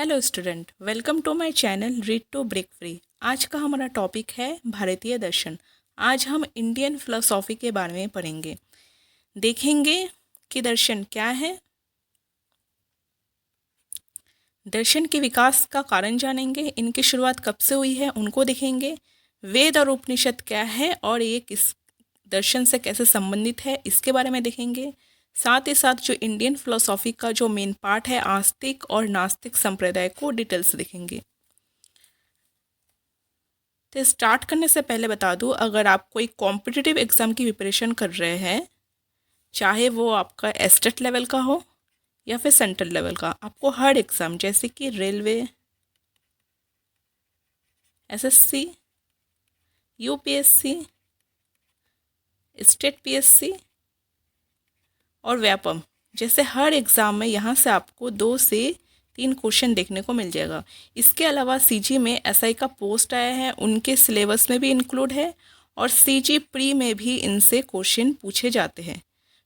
Hello student, welcome to my channel read to break free. आज का हमारा topic है भारतीय दर्शन। आज हम इंडियन फिलोसॉफी के बारे में पढ़ेंगे, देखेंगे कि दर्शन क्या है, दर्शन के विकास का कारण जानेंगे, इनकी शुरुआत कब से हुई है उनको देखेंगे, वेद और उपनिषद क्या है और ये किस दर्शन से कैसे संबंधित है इसके बारे में देखेंगे। साथ ही साथ जो इंडियन फिलोसॉफी का जो मेन पार्ट है आस्तिक और नास्तिक संप्रदाय को डिटेल्स देखेंगे। तो स्टार्ट करने से पहले बता दूं, अगर आप कोई कॉम्पिटिटिव एग्ज़ाम की प्रिपरेशन कर रहे हैं, चाहे वो आपका एस्टेट लेवल का हो या फिर सेंट्रल लेवल का, आपको हर एग्ज़ाम जैसे कि railway, SSC, UPSC, state PSC और व्यापम जैसे हर एग्ज़ाम में यहाँ से आपको 2 से 3 क्वेश्चन देखने को मिल जाएगा। इसके अलावा सीजी में एसआई का पोस्ट आया है, उनके सिलेबस में भी इंक्लूड है और सीजी प्री में भी इनसे क्वेश्चन पूछे जाते हैं।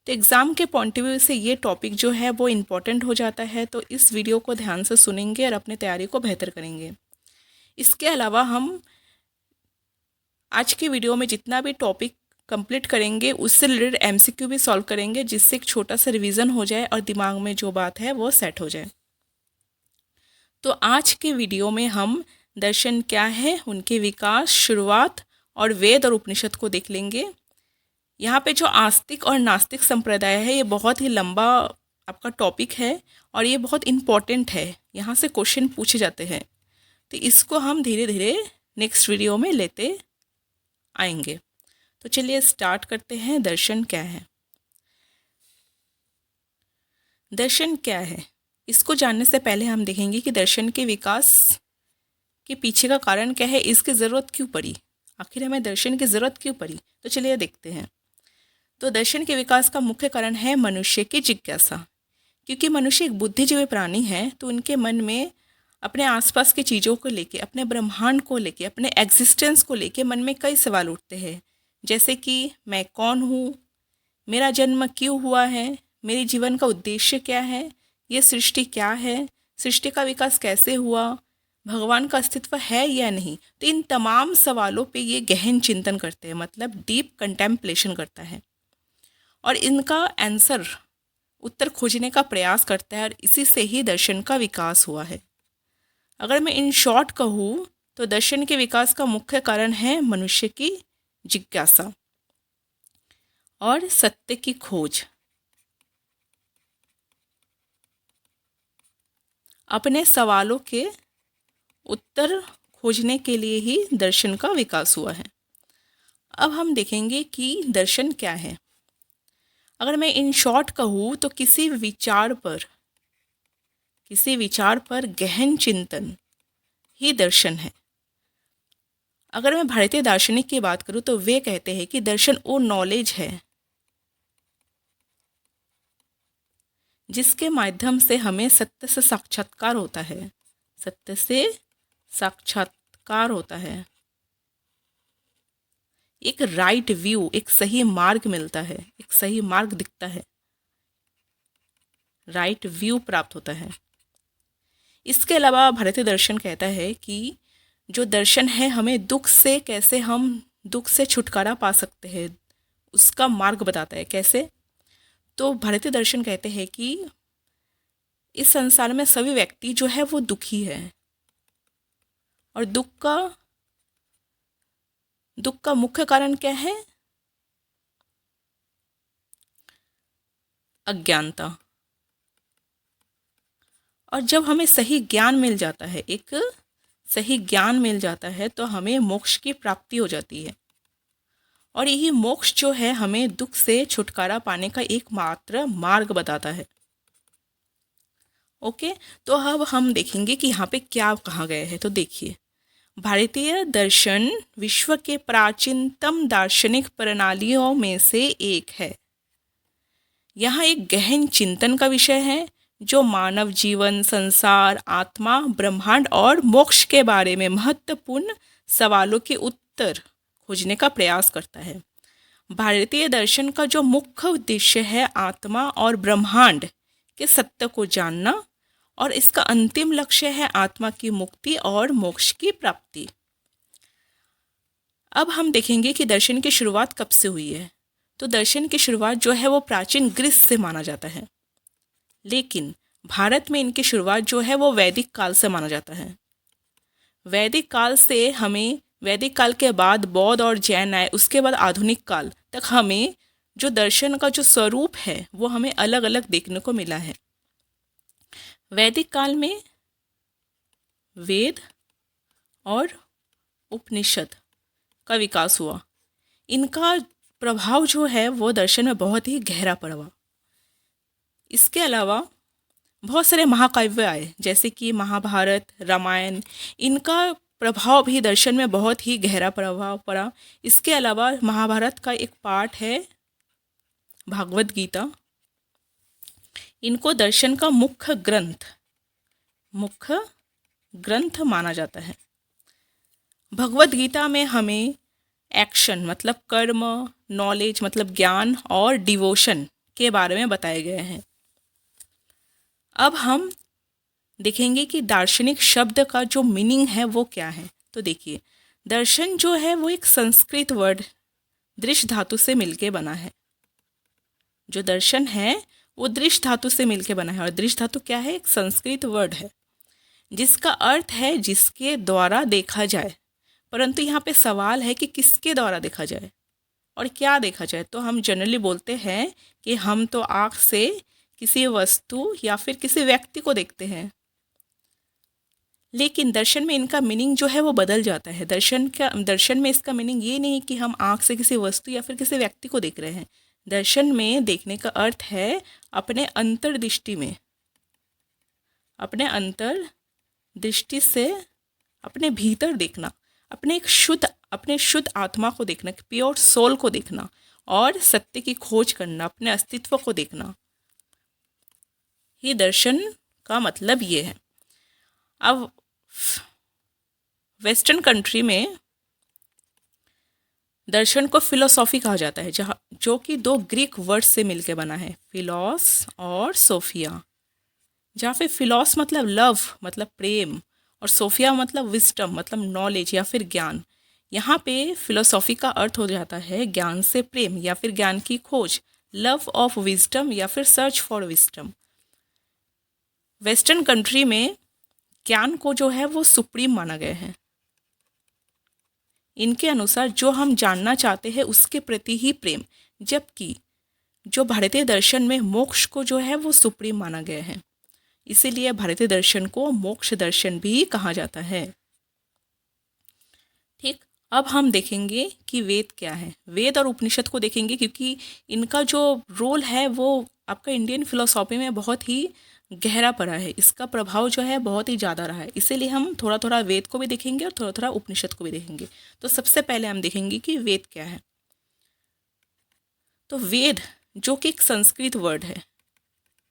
तो एग्ज़ाम के पॉइंट ऑफ व्यू से ये टॉपिक जो है वो इम्पॉर्टेंट हो जाता है, तो इस वीडियो को ध्यान से सुनेंगे और अपनी तैयारी को बेहतर करेंगे। इसके अलावा हम आज की वीडियो में जितना भी टॉपिक कंप्लीट करेंगे उससे रिलेटेड एमसीक्यू भी सॉल्व करेंगे, जिससे एक छोटा सा रिवीजन हो जाए और दिमाग में जो बात है वो सेट हो जाए। तो आज के वीडियो में हम दर्शन क्या है, उनके विकास, शुरुआत और वेद और उपनिषद को देख लेंगे। यहाँ पे जो आस्तिक और नास्तिक संप्रदाय है ये बहुत ही लंबा आपका टॉपिक है और ये बहुत इम्पॉर्टेंट है, यहाँ से क्वेश्चन पूछे जाते हैं। तो इसको हम धीरे धीरे नेक्स्ट वीडियो में लेते आएंगे। तो चलिए स्टार्ट करते हैं। दर्शन क्या है? दर्शन क्या है, इसको जानने से पहले हम देखेंगे कि दर्शन के विकास के पीछे का कारण क्या है, इसकी ज़रूरत क्यों पड़ी, आखिर हमें दर्शन की ज़रूरत क्यों पड़ी। तो चलिए देखते हैं। तो दर्शन के विकास का मुख्य कारण है मनुष्य की जिज्ञासा। क्योंकि मनुष्य एक बुद्धिजीवी प्राणी है, तो उनके मन में अपने आसपास की चीज़ों को लेके, अपने ब्रह्मांड को लेके, अपने एग्जिस्टेंस को लेके मन में कई सवाल उठते हैं। जैसे कि मैं कौन हूँ, मेरा जन्म क्यों हुआ है, मेरे जीवन का उद्देश्य क्या है, ये सृष्टि क्या है, सृष्टि का विकास कैसे हुआ, भगवान का अस्तित्व है या नहीं। तो इन तमाम सवालों पे ये गहन चिंतन करते हैं, मतलब डीप कंटेम्पलेशन करता है और इनका आंसर, उत्तर खोजने का प्रयास करता है और इसी से ही दर्शन का विकास हुआ है। अगर मैं इन शॉर्ट कहूँ तो दर्शन के विकास का मुख्य कारण है मनुष्य की जिज्ञासा और सत्य की खोज। अपने सवालों के उत्तर खोजने के लिए ही दर्शन का विकास हुआ है। अब हम देखेंगे कि दर्शन क्या है। अगर मैं इन शॉर्ट कहूँ तो किसी विचार पर गहन चिंतन ही दर्शन है। अगर मैं भारतीय दार्शनिक की बात करूँ तो वे कहते हैं कि दर्शन वो नॉलेज है जिसके माध्यम से हमें सत्य से साक्षात्कार होता है, सत्य से साक्षात्कार होता है, एक राइट व्यू, एक सही मार्ग मिलता है, एक सही मार्ग दिखता है, राइट व्यू प्राप्त होता है। इसके अलावा भारतीय दर्शन कहता है कि जो दर्शन है हमें दुख से, कैसे हम दुख से छुटकारा पा सकते हैं, उसका मार्ग बताता है। कैसे? तो भारतीय दर्शन कहते हैं कि इस संसार में सभी व्यक्ति जो है वो दुखी है और दुख का मुख्य कारण क्या है? अज्ञानता। और जब हमें सही ज्ञान मिल जाता है, एक सही ज्ञान मिल जाता है, तो हमें मोक्ष की प्राप्ति हो जाती है और यही मोक्ष जो है हमें दुख से छुटकारा पाने का एकमात्र मार्ग बताता है। ओके, तो अब हम देखेंगे कि यहाँ पे क्या कहा गया है। तो देखिए, भारतीय दर्शन विश्व के प्राचीनतम दार्शनिक प्रणालियों में से एक है। यहाँ एक गहन चिंतन का विषय है जो मानव जीवन, संसार, आत्मा, ब्रह्मांड और मोक्ष के बारे में महत्वपूर्ण सवालों के उत्तर खोजने का प्रयास करता है। भारतीय दर्शन का जो मुख्य उद्देश्य है आत्मा और ब्रह्मांड के सत्य को जानना और इसका अंतिम लक्ष्य है आत्मा की मुक्ति और मोक्ष की प्राप्ति। अब हम देखेंगे कि दर्शन की शुरुआत कब से हुई है। तो दर्शन की शुरुआत जो है वो प्राचीन ग्रीस से माना जाता है, लेकिन भारत में इनकी शुरुआत जो है वो वैदिक काल से माना जाता है। वैदिक काल से हमें, वैदिक काल के बाद बौद्ध और जैन आए, उसके बाद आधुनिक काल तक हमें जो दर्शन का जो स्वरूप है वो हमें अलग अलग देखने को मिला है। वैदिक काल में वेद और उपनिषद का विकास हुआ। इनका प्रभाव जो है वो दर्शन में बहुत ही गहरा पड़ा। इसके अलावा बहुत सारे महाकाव्य आए, जैसे कि महाभारत, रामायण। इनका प्रभाव भी दर्शन में बहुत ही गहरा प्रभाव पड़ा। इसके अलावा महाभारत का एक पार्ट है भागवत गीता। इनको दर्शन का मुख्य ग्रंथ माना जाता है। भगवत गीता में हमें एक्शन मतलब कर्म, नॉलेज मतलब ज्ञान और डिवोशन के बारे में बताए गए हैं। अब हम देखेंगे कि दार्शनिक शब्द का जो मीनिंग है वो क्या है। तो देखिए, दर्शन जो है वो एक संस्कृत वर्ड दृश्य धातु से मिलके बना है। जो दर्शन है वो दृश्य धातु से मिलके बना है, और दृश्य धातु क्या है? एक संस्कृत वर्ड है जिसका अर्थ है जिसके द्वारा देखा जाए। परंतु यहाँ पे सवाल है कि किसके द्वारा देखा जाए और क्या देखा जाए। तो हम जनरली बोलते हैं कि हम तो आँख से किसी वस्तु या फिर किसी व्यक्ति को देखते हैं, लेकिन दर्शन में इनका मीनिंग जो है वो बदल जाता है। दर्शन में इसका मीनिंग ये नहीं कि हम आँख से किसी वस्तु या फिर किसी व्यक्ति को देख रहे हैं। दर्शन में देखने का अर्थ है अपने अंतर्दृष्टि में, अपने अंतर्दृष्टि से अपने भीतर देखना, अपने शुद्ध आत्मा को देखना, प्योर सोल को देखना और सत्य की खोज करना, अपने अस्तित्व को देखना। ये दर्शन का मतलब ये है। अब वेस्टर्न कंट्री में दर्शन को फिलोसॉफी कहा जाता है, जो कि दो ग्रीक वर्ड से मिलकर बना है, फिलोस और सोफिया। जहाँ पे फिलोस मतलब लव मतलब प्रेम, और सोफिया मतलब विस्डम मतलब नॉलेज या फिर ज्ञान। यहाँ पे फिलोसॉफी का अर्थ हो जाता है ज्ञान से प्रेम या फिर ज्ञान की खोज, लव ऑफ विस्डम या फिर search for wisdom. Western country में ज्ञान को जो है वो सुप्रीम माना गया है। इनके अनुसार जो हम जानना चाहते हैं उसके प्रति ही प्रेम, जबकि जो भारतीय दर्शन में मोक्ष को जो है वो सुप्रीम माना गया है। इसीलिए भारतीय दर्शन को मोक्ष दर्शन भी कहा जाता है। ठीक, अब हम देखेंगे कि वेद क्या है। वेद और उपनिषद को देखेंगे क्योंकि इनका जो रोल है वो आपका इंडियन फिलोसॉफी में बहुत ही गहरा पड़ा है। इसका प्रभाव जो है बहुत ही ज़्यादा रहा है। इसीलिए हम थोड़ा थोड़ा वेद को भी देखेंगे और थोड़ा थोड़ा उपनिषद को भी देखेंगे। तो सबसे पहले हम देखेंगे कि वेद क्या है। तो वेद जो कि एक संस्कृत वर्ड है,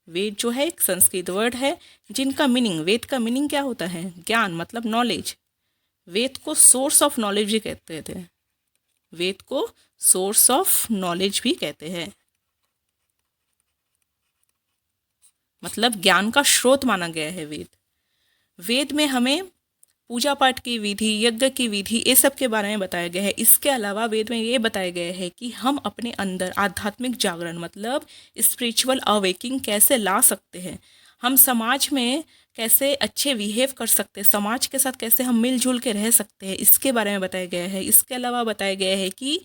वेद जो है एक संस्कृत वर्ड है जिनका मीनिंग, वेद का मीनिंग क्या होता है? ज्ञान मतलब नॉलेज। वेद को सोर्स ऑफ नॉलेज भी कहते थे, वेद को सोर्स ऑफ नॉलेज भी कहते हैं, मतलब ज्ञान का स्रोत माना गया है वेद। वेद में हमें पूजा पाठ की विधि, यज्ञ की विधि, ये सब के बारे में बताया गया है। इसके अलावा वेद में ये बताया गया है कि हम अपने अंदर आध्यात्मिक जागरण मतलब स्पिरिचुअल अवेकिंग कैसे ला सकते हैं, हम समाज में कैसे अच्छे बिहेव कर सकते हैं, समाज के साथ कैसे हम मिलजुल के रह सकते हैं, इसके बारे में बताया गया है। इसके अलावा बताया गया है कि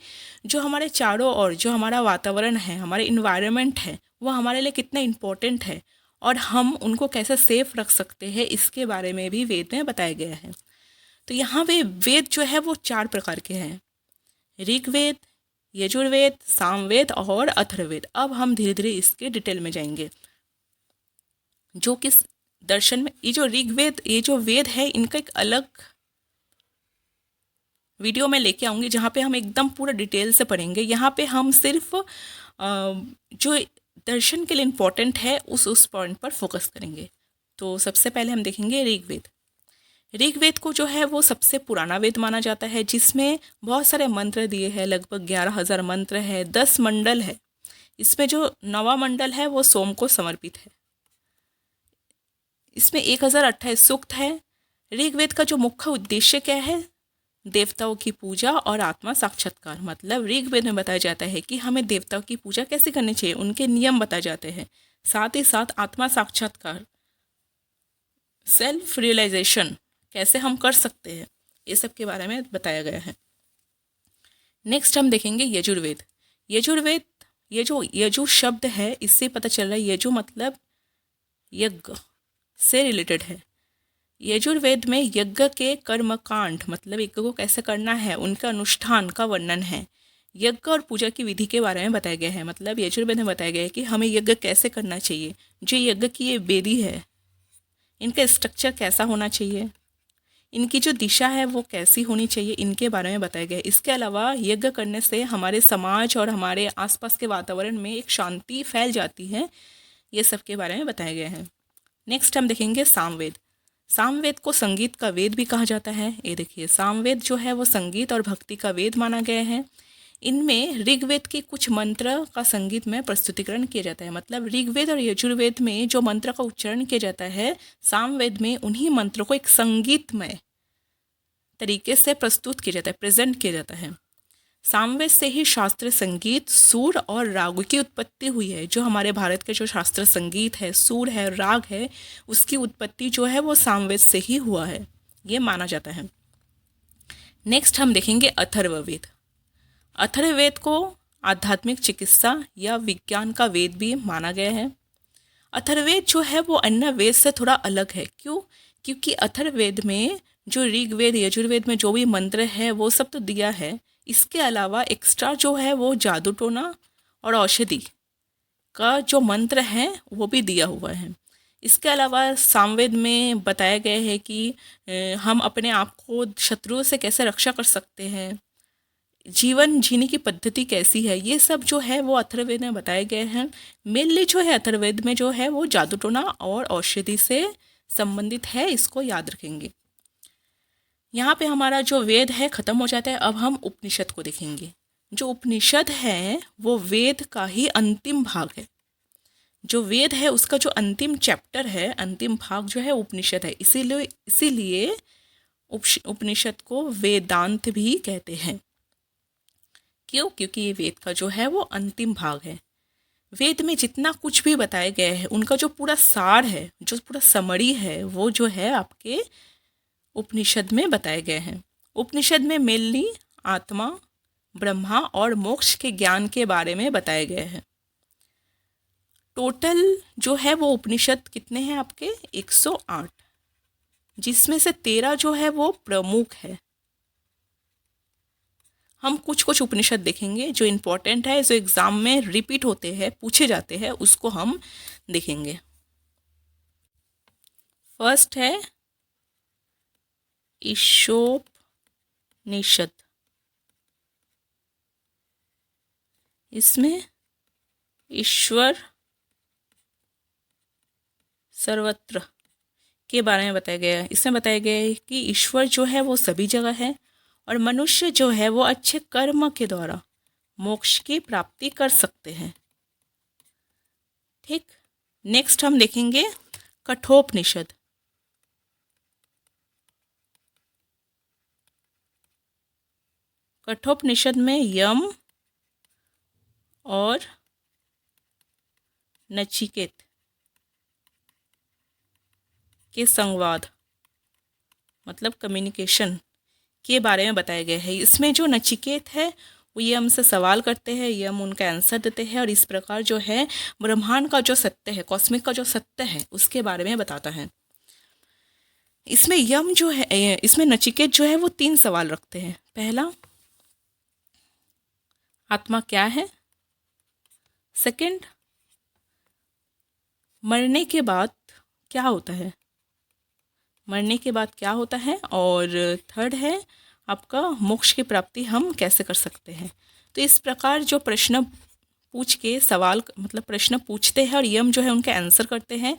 जो हमारे चारों ओर जो हमारा वातावरण है, हमारे इन्वायरमेंट है, वो हमारे लिए कितना इम्पोर्टेंट है और हम उनको कैसे सेफ रख सकते हैं, इसके बारे में भी वेद में बताया गया है। तो यहाँ पे वेद जो है वो 4 प्रकार के हैं, ऋग्वेद, यजुर्वेद, सामवेद और अथर्ववेद। अब हम धीरे धीरे इसके डिटेल में जाएंगे। जो कि दर्शन में ये जो ऋग्वेद, ये जो वेद है, इनका एक अलग वीडियो में लेके आऊँगी जहाँ पे हम एकदम पूरा डिटेल से पढ़ेंगे। यहाँ पे हम सिर्फ जो दर्शन के लिए इम्पोर्टेंट है उस पॉइंट पर फोकस करेंगे। तो सबसे पहले हम देखेंगे ऋग्वेद। ऋग्वेद को जो है वो सबसे पुराना वेद माना जाता है, जिसमें बहुत सारे मंत्र दिए हैं, लगभग 11,000 मंत्र है, 10 मंडल है। इसमें जो 9वां मंडल है वो सोम को समर्पित है। इसमें 1028 सूक्त है। ऋग्वेद का जो मुख्य उद्देश्य क्या है? देवताओं की पूजा और आत्मा साक्षात्कार। मतलब ऋग्वेद में बताया जाता है कि हमें देवताओं की पूजा कैसे करनी चाहिए, उनके नियम बताए जाते हैं। साथ ही साथ आत्मा साक्षात्कार, सेल्फ रियलाइजेशन कैसे हम कर सकते हैं, ये सब के बारे में बताया गया है। नेक्स्ट हम देखेंगे यजुर्वेद। यजुर्वेद, ये जो यजु शब्द है इससे पता चल रहा है यजु मतलब यज्ञ से रिलेटेड है। यजुर्वेद में यज्ञ के कर्मकांड मतलब यज्ञ को कैसे करना है, उनका अनुष्ठान का वर्णन है। यज्ञ और पूजा की विधि के बारे में बताया गया है। मतलब यजुर्वेद में बताया गया है कि हमें यज्ञ कैसे करना चाहिए, जो यज्ञ की ये वेदी है इनका स्ट्रक्चर कैसा होना चाहिए, इनकी जो दिशा है वो कैसी होनी चाहिए, इनके बारे में बताया गया है। इसके अलावा यज्ञ करने से हमारे समाज और हमारे आसपास के वातावरण में एक शांति फैल जाती है। ये सब के बारे में बताया गया है। नेक्स्ट हम देखेंगे सामवेद। सामवेद को संगीत का वेद भी कहा जाता है। ये देखिए, सामवेद जो है वो संगीत और भक्ति का वेद माना गया है। इनमें ऋग्वेद के कुछ मंत्र का संगीत में प्रस्तुतिकरण किया जाता है। मतलब ऋग्वेद और यजुर्वेद में जो मंत्र का उच्चारण किया जाता है, सामवेद में उन्हीं मंत्रों को एक संगीतमय तरीके से प्रस्तुत किया जाता है, प्रेजेंट किया जाता है। सामवेद से ही शास्त्रीय संगीत, सुर और राग की उत्पत्ति हुई है। जो हमारे भारत के जो शास्त्रीय संगीत है, सुर है, राग है, उसकी उत्पत्ति जो है वो सामवेद से ही हुआ है, ये माना जाता है। नेक्स्ट हम देखेंगे अथर्ववेद। अथर्ववेद को आध्यात्मिक चिकित्सा या विज्ञान का वेद भी माना गया है। अथर्ववेद जो है वो अन्य वेद से थोड़ा अलग है। क्यों? क्योंकि अथर्ववेद में जो ऋग्वेद यजुर्वेद में जो भी मंत्र है वो सब तो दिया है, इसके अलावा एक्स्ट्रा जो है वो जादू टोना और औषधि का जो मंत्र है वो भी दिया हुआ है। इसके अलावा सामवेद में बताया गया है कि हम अपने आप को शत्रुओं से कैसे रक्षा कर सकते हैं, जीवन जीने की पद्धति कैसी है, ये सब जो है वो अथर्ववेद में बताए गए हैं। मेनली जो है अथर्ववेद में जो है वो जादू टोना और औषधि से संबंधित है, इसको याद रखेंगे। यहाँ पे हमारा जो वेद है ख़त्म हो जाता है। अब हम उपनिषद को देखेंगे। जो उपनिषद है वो वेद का ही अंतिम भाग है। जो वेद है उसका जो अंतिम चैप्टर है, अंतिम भाग जो है उपनिषद है। इसीलिए उपनिषद को वेदांत भी कहते हैं। क्यों? क्योंकि ये वेद का जो है वो अंतिम भाग है। वेद में जितना कुछ भी बताया गया है उनका जो पूरा सार है, जो पूरा समरी है, वो जो है आपके उपनिषद में बताए गए हैं। उपनिषद में मेनली आत्मा, ब्रह्मा और मोक्ष के ज्ञान के बारे में बताए गए हैं। टोटल जो है वो उपनिषद कितने हैं आपके? 108, जिसमें से 13 जो है वो प्रमुख है। हम कुछ कुछ उपनिषद देखेंगे जो इम्पोर्टेंट है, जो एग्ज़ाम में रिपीट होते हैं, पूछे जाते हैं, उसको हम देखेंगे। फर्स्ट है ईशोपनिषद। इसमें ईश्वर सर्वत्र के बारे में बताया गया है। इसमें बताया गया है कि ईश्वर जो है वो सभी जगह है और मनुष्य जो है वो अच्छे कर्म के द्वारा मोक्ष की प्राप्ति कर सकते हैं। ठीक। नेक्स्ट हम देखेंगे कठोपनिषद। कठोपनिषद में यम और नचिकेत के संवाद मतलब कम्युनिकेशन के बारे में बताया गया है। इसमें जो नचिकेत है वो यम से सवाल करते हैं, यम उनका आंसर देते हैं और इस प्रकार जो है ब्रह्मांड का जो सत्य है, कॉस्मिक का जो सत्य है, उसके बारे में बताता है। इसमें यम जो है, इसमें नचिकेत जो है वो 3 सवाल रखते हैं। पहला, आत्मा क्या है? सेकंड, मरने के बाद क्या होता है? मरने के बाद क्या होता है? और थर्ड है आपका मोक्ष की प्राप्ति हम कैसे कर सकते हैं? तो इस प्रकार जो प्रश्न पूछ के सवाल मतलब प्रश्न पूछते हैं और यम जो है उनके आंसर करते हैं।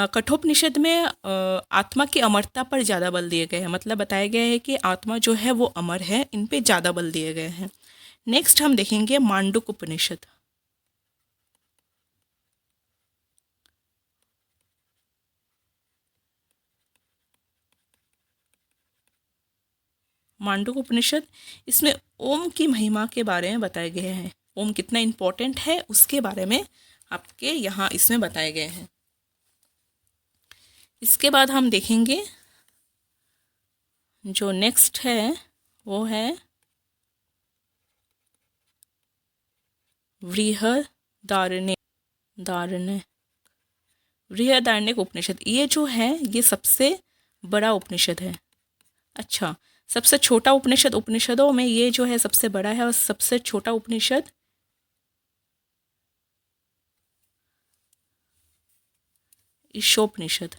कठोपनिषद में आत्मा की अमरता पर ज़्यादा बल दिए गए हैं। मतलब बताया गया है कि आत्मा जो है वो अमर है, इन पे ज़्यादा बल दिए गए हैं। नेक्स्ट हम देखेंगे मांडुक उपनिषद। मांडूक उपनिषद, इसमें ओम की महिमा के बारे में बताए गए हैं। ओम कितना इम्पोर्टेंट है उसके बारे में आपके यहाँ इसमें बताए गए हैं। इसके बाद हम देखेंगे जो नेक्स्ट है वो है बृहदारण्यक उपनिषद। ये जो है ये सबसे बड़ा उपनिषद है। अच्छा, सबसे छोटा उपनिषद, उपनिषदों में ये जो है सबसे बड़ा है, और सबसे छोटा उपनिषद ईशोपनिषद।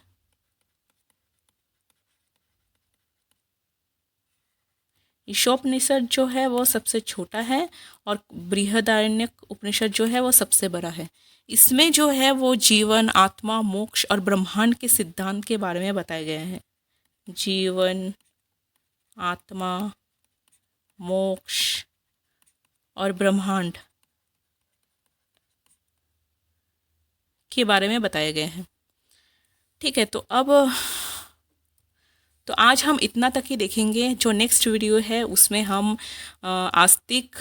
ईशोपनिषद जो है वो सबसे छोटा है, और बृहदारण्यक उपनिषद जो है वो सबसे बड़ा है। इसमें जो है वो जीवन, आत्मा, मोक्ष और ब्रह्मांड के सिद्धांत के बारे में बताए गए हैं। जीवन, आत्मा, मोक्ष और ब्रह्मांड के बारे में बताए गए हैं। ठीक है, तो आज हम इतना तक ही देखेंगे। जो नेक्स्ट वीडियो है उसमें हम आस्तिक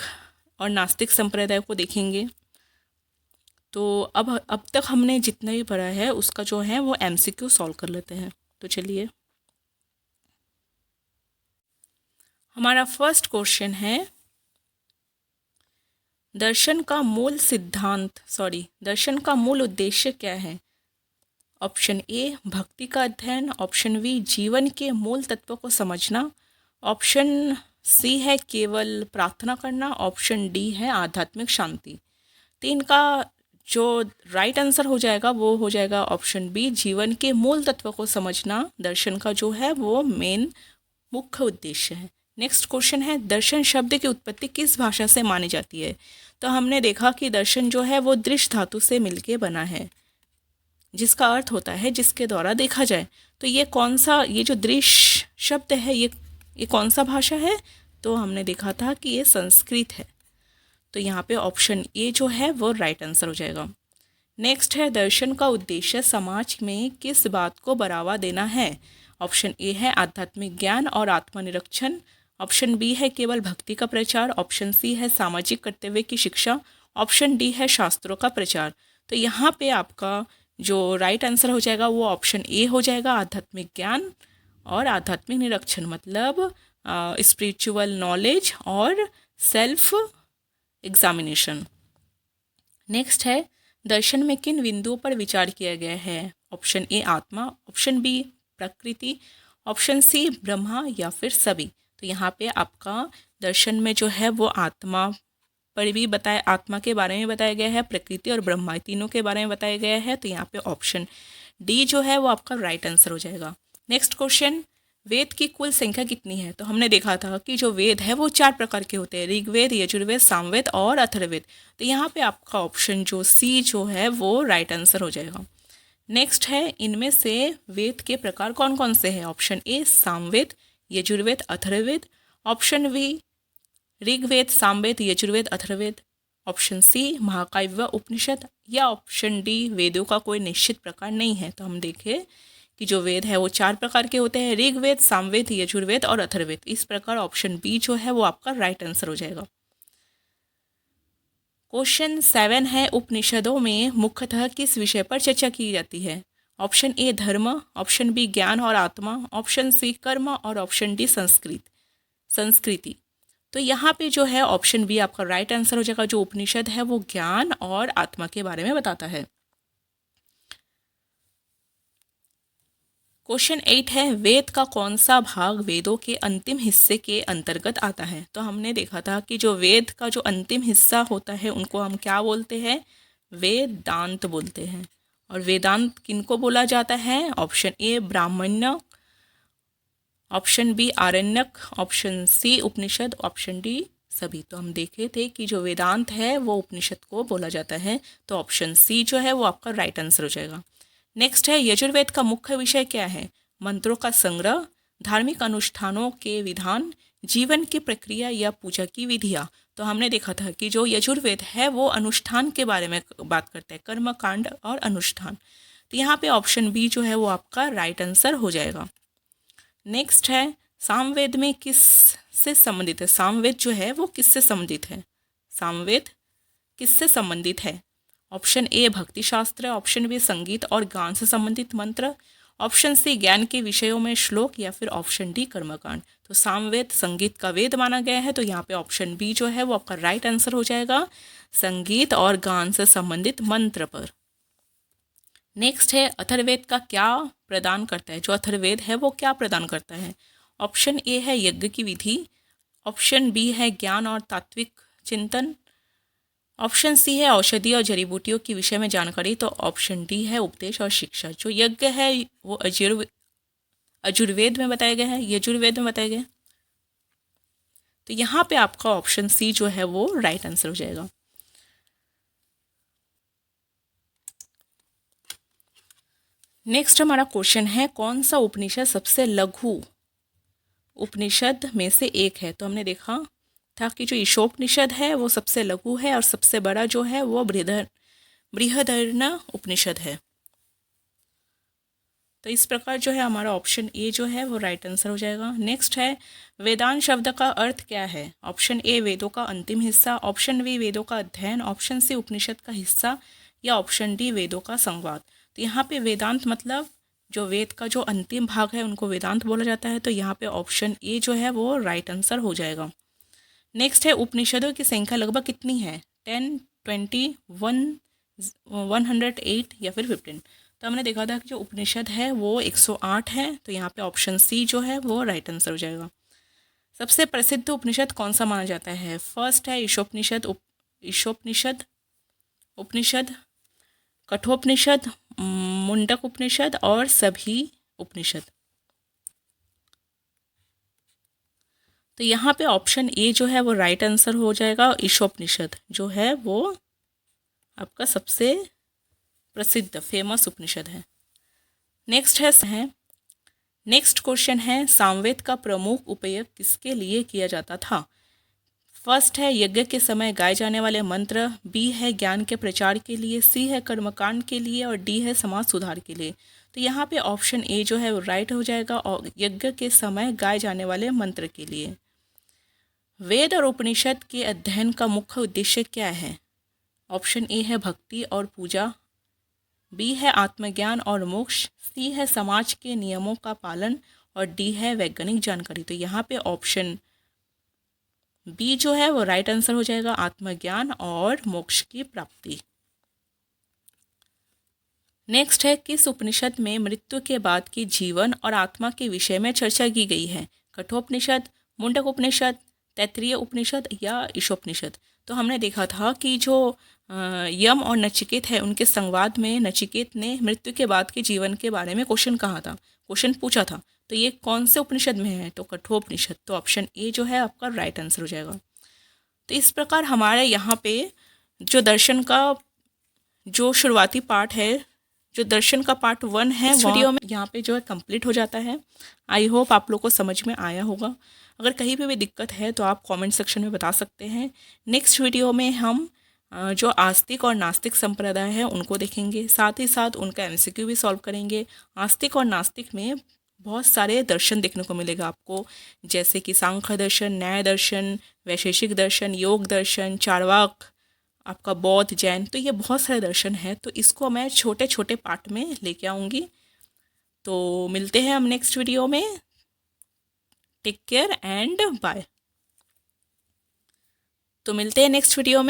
और नास्तिक संप्रदाय को देखेंगे। तो अब तक हमने जितना भी पढ़ा है उसका जो है वो MCQ सॉल्व कर लेते हैं। तो चलिए, हमारा फर्स्ट क्वेश्चन है, दर्शन का मूल उद्देश्य क्या है? ऑप्शन ए भक्ति का अध्ययन, ऑप्शन बी जीवन के मूल तत्वों को समझना, ऑप्शन सी है केवल प्रार्थना करना, ऑप्शन डी है आध्यात्मिक शांति। तो इनका जो राइट आंसर हो जाएगा वो हो जाएगा ऑप्शन बी, जीवन के मूल तत्वों को समझना दर्शन का जो है वो मेन मुख्य उद्देश्य है। नेक्स्ट क्वेश्चन है, दर्शन शब्द की उत्पत्ति किस भाषा से मानी जाती है? तो हमने देखा कि दर्शन जो है वो दृश्य धातु से मिलके बना है, जिसका अर्थ होता है जिसके द्वारा देखा जाए। तो ये जो दृश्य शब्द है ये कौन सा भाषा है? तो हमने देखा था कि ये संस्कृत है। तो यहाँ पे ऑप्शन ए जो है वो राइट आंसर हो जाएगा। नेक्स्ट है, दर्शन का उद्देश्य समाज में किस बात को बढ़ावा देना है? ऑप्शन ए है आध्यात्मिक ज्ञान और आत्मनिरीक्षण, ऑप्शन बी है केवल भक्ति का प्रचार, ऑप्शन सी है सामाजिक कर्तव्य की शिक्षा, ऑप्शन डी है शास्त्रों का प्रचार। तो यहाँ पे आपका जो राइट आंसर हो जाएगा वो ऑप्शन ए हो जाएगा, आध्यात्मिक ज्ञान और आध्यात्मिक निरीक्षण, मतलब स्पिरिचुअल नॉलेज और सेल्फ एग्जामिनेशन। नेक्स्ट है, दर्शन में किन बिंदुओं पर विचार किया गया है? ऑप्शन ए आत्मा, ऑप्शन बी प्रकृति, ऑप्शन सी ब्रह्मा या फिर सभी। तो यहाँ पे आपका दर्शन में जो है वो आत्मा पर भी आत्मा के बारे में बताया गया है, प्रकृति और ब्रह्मा तीनों के बारे में बताया गया है। तो यहाँ पे ऑप्शन डी जो है वो आपका राइट आंसर हो जाएगा। नेक्स्ट क्वेश्चन, वेद की कुल संख्या कितनी है? तो हमने देखा था कि जो वेद है वो 4 प्रकार के होते हैं, ऋग्वेद, यजुर्वेद, सामवेद और अथर्ववेद। तो यहाँ पे आपका ऑप्शन जो सी जो है वो राइट आंसर हो जाएगा। नेक्स्ट है, इनमें से वेद के प्रकार कौन कौन से हैं? Option A Samaveda, Yajurveda, Atharvaveda, option B Rigveda, Samaveda, Yajurveda, Atharvaveda, option C महाकाव्य उपनिषद, या ऑप्शन डी वेदों का कोई निश्चित प्रकार नहीं है। तो हम देखें कि जो वेद है वो 4 प्रकार के होते हैं, ऋग्वेद, सामवेद, यजुर्वेद और अथर्ववेद। इस प्रकार ऑप्शन बी जो है वो आपका राइट आंसर हो जाएगा। क्वेश्चन 7 है, उपनिषदों में मुख्यतः किस विषय पर चर्चा की जाती है? ऑप्शन ए धर्म, ऑप्शन बी ज्ञान और आत्मा, ऑप्शन सी कर्म और ऑप्शन डी संस्कृति। तो यहाँ पे जो है ऑप्शन बी आपका राइट आंसर हो जाएगा। जो उपनिषद है वो ज्ञान और आत्मा के बारे में बताता है। क्वेश्चन 8 है, वेद का कौन सा भाग वेदों के अंतिम हिस्से के अंतर्गत आता है? तो हमने देखा था कि जो वेद का जो अंतिम हिस्सा होता है उनको हम क्या बोलते हैं? वेदांत बोलते हैं। और वेदांत किनको बोला जाता है? Option A Brahmanya, option B Aranyaka, option C Upanishad, option D सभी। तो हम देखे थे कि जो वेदांत है वो उपनिषद को बोला जाता है। तो ऑप्शन सी जो है वो आपका राइट आंसर हो जाएगा। नेक्स्ट है, यजुर्वेद का मुख्य विषय क्या है? मंत्रों का संग्रह, धार्मिक अनुष्ठानों के विधान, जीवन की प्रक्रिया या पूजा की विधियाँ। तो हमने देखा था कि जो यजुर्वेद है वो अनुष्ठान के बारे में बात करता है, कर्म कांड और अनुष्ठान। तो यहाँ पे ऑप्शन बी जो है वो आपका राइट आंसर हो जाएगा। नेक्स्ट है, सामवेद में किस से संबंधित है? सामवेद जो है वो किससे संबंधित है? सामवेद किससे संबंधित है? ऑप्शन ए भक्ति शास्त्र, ऑप्शन बी संगीत और गान से संबंधित मंत्र, ऑप्शन सी ज्ञान के विषयों में श्लोक, या फिर ऑप्शन डी कर्मकांड। तो सामवेद संगीत का वेद माना गया है, तो यहाँ पे ऑप्शन बी जो है वो आपका राइट आंसर हो जाएगा, संगीत और गान से संबंधित मंत्र पर। नेक्स्ट है अथर्ववेद का क्या प्रदान करता है? जो अथर्ववेद है वो क्या प्रदान करता है? ऑप्शन ए है यज्ञ की विधि, ऑप्शन बी है ज्ञान और तात्विक चिंतन, ऑप्शन सी है औषधि और जड़ी बूटियों के विषय में जानकारी, तो ऑप्शन डी है उपदेश और शिक्षा। जो यज्ञ है वो अजुर्वेद में बताया गया है, यजुर्वेद में बताया गया है। तो यहाँ पे आपका ऑप्शन सी जो है वो राइट आंसर हो जाएगा। नेक्स्ट हमारा क्वेश्चन है, कौन सा उपनिषद सबसे लघु उपनिषद में से एक है? तो हमने देखा था कि जो ईशोपनिषद है वो सबसे लघु है और सबसे बड़ा जो है वो बृहदारण्यक उपनिषद है। तो इस प्रकार जो है हमारा ऑप्शन ए जो है वो राइट आंसर हो जाएगा। नेक्स्ट है वेदांत शब्द का अर्थ क्या है? ऑप्शन ए वेदों का अंतिम हिस्सा, ऑप्शन बी वेदों का अध्ययन, ऑप्शन सी उपनिषद का हिस्सा, या ऑप्शन डी वेदों का संवाद। तो यहाँ पे वेदांत मतलब जो वेद का जो अंतिम भाग है उनको वेदांत बोला जाता है, तो यहाँ पे ऑप्शन ए जो है वो राइट आंसर हो जाएगा। नेक्स्ट है उपनिषदों की संख्या लगभग कितनी है? 10, 20, 108 या फिर 15। तो हमने देखा था कि जो उपनिषद है वो 108 है, तो यहाँ पे ऑप्शन सी जो है वो राइट आंसर हो जाएगा। सबसे प्रसिद्ध उपनिषद कौन सा माना जाता है? फर्स्ट है ईशोपनिषद उपनिषद, कठोपनिषद, मुंडक उपनिषद और सभी उपनिषद। तो यहाँ पे ऑप्शन ए जो है वो राइट आंसर हो जाएगा। ईशोपनिषद जो है वो आपका सबसे प्रसिद्ध फेमस उपनिषद है। नेक्स्ट क्वेश्चन है सामवेद का प्रमुख उपयोग किसके लिए किया जाता था? फर्स्ट है यज्ञ के समय गाए जाने वाले मंत्र, बी है ज्ञान के प्रचार के लिए, सी है कर्मकांड के लिए और डी है समाज सुधार के लिए। तो यहाँ पे ऑप्शन ए जो है वो राइट हो जाएगा और यज्ञ के समय गाए जाने वाले मंत्र के लिए। वेद और उपनिषद के अध्ययन का मुख्य उद्देश्य क्या है? ऑप्शन ए है भक्ति और पूजा, बी है आत्मज्ञान और मोक्ष, सी है समाज के नियमों का पालन और डी है वैज्ञानिक जानकारी। तो यहाँ पे ऑप्शन बी जो है वो राइट आंसर हो जाएगा, आत्मज्ञान और मोक्ष की प्राप्ति। नेक्स्ट है किस उपनिषद में मृत्यु के बाद की जीवन और आत्मा के विषय में चर्चा की गई है? कठोपनिषद, मुंडक उपनिषद, तैत्तिरीय उपनिषद या ईशोपनिषद। तो हमने देखा था कि जो यम और नचिकेत है उनके संवाद में नचिकेत ने मृत्यु के बाद के जीवन के बारे में क्वेश्चन पूछा था। तो ये कौन से उपनिषद में है? तो कठोपनिषद। तो ऑप्शन ए जो है आपका राइट आंसर हो जाएगा। तो इस प्रकार हमारे यहाँ पे जो दर्शन का जो शुरुआती पार्ट है, जो दर्शन का पार्ट 1 है, वीडियो में यहाँ पे जो है कंप्लीट हो जाता है। आई होप आप लोग को समझ में आया होगा। अगर कहीं पे भी दिक्कत है तो आप कमेंट सेक्शन में बता सकते हैं। नेक्स्ट वीडियो में हम जो आस्तिक और नास्तिक संप्रदाय है उनको देखेंगे, साथ ही साथ उनका MCQ भी सॉल्व करेंगे। आस्तिक और नास्तिक में बहुत सारे दर्शन देखने को मिलेगा आपको, जैसे कि सांख्य दर्शन, न्याय दर्शन, वैशेषिक दर्शन, योग दर्शन, चार्वाक, आपका बौद्ध, जैन। तो ये बहुत सारे दर्शन हैं, तो इसको मैं छोटे छोटे पार्ट में लेके आऊँगी। तो मिलते हैं हम नेक्स्ट वीडियो में। Take care and bye. तो मिलते हैं नेक्स्ट वीडियो में।